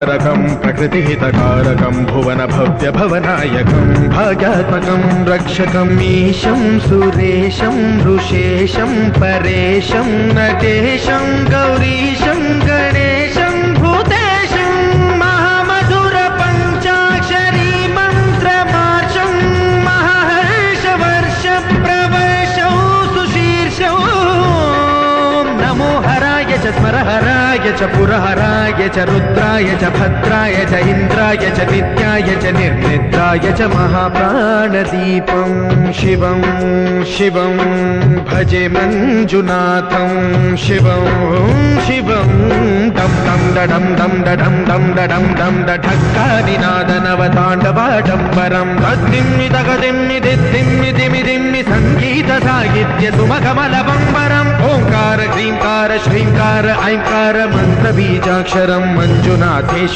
प्रकृतिहितकारकं भुवन भव्य भवनायकं भाग्यात्मकं रक्षकं ईशं सुरेशं ऋषेशं परेशं नटेशं गौरीशं गणेशं भूतेशं महामधुर पञ्चाक्षरी मन्त्रमार्षं महाहर्षवर्ष प्रवर्षौ सुशीर्षौ नमो हराय च स्मरहराय च पुरहराय च रुद्राय च भद्राय च इन्द्राय च नित्याय च निर्निद्राय च महाप्राणदीपं शिवं शिवं भजे मञ्जुनाथं शिवं शिवं दं दं दडं दं दडं दं दडं दं दढक्कानिनादनवताण्डवाडम्बरं तद्दिम्मि तगदिम्मि दिद्दिम्मि दिमि दिम्मि सङ्गीतसाहित्य सुमकमलबम्बरम् ओङ्कार ह्रीङ्कार श्रीङ्कार ऐङ्कार मन्त्रबीजाक्षरं मञ्जुनाथेश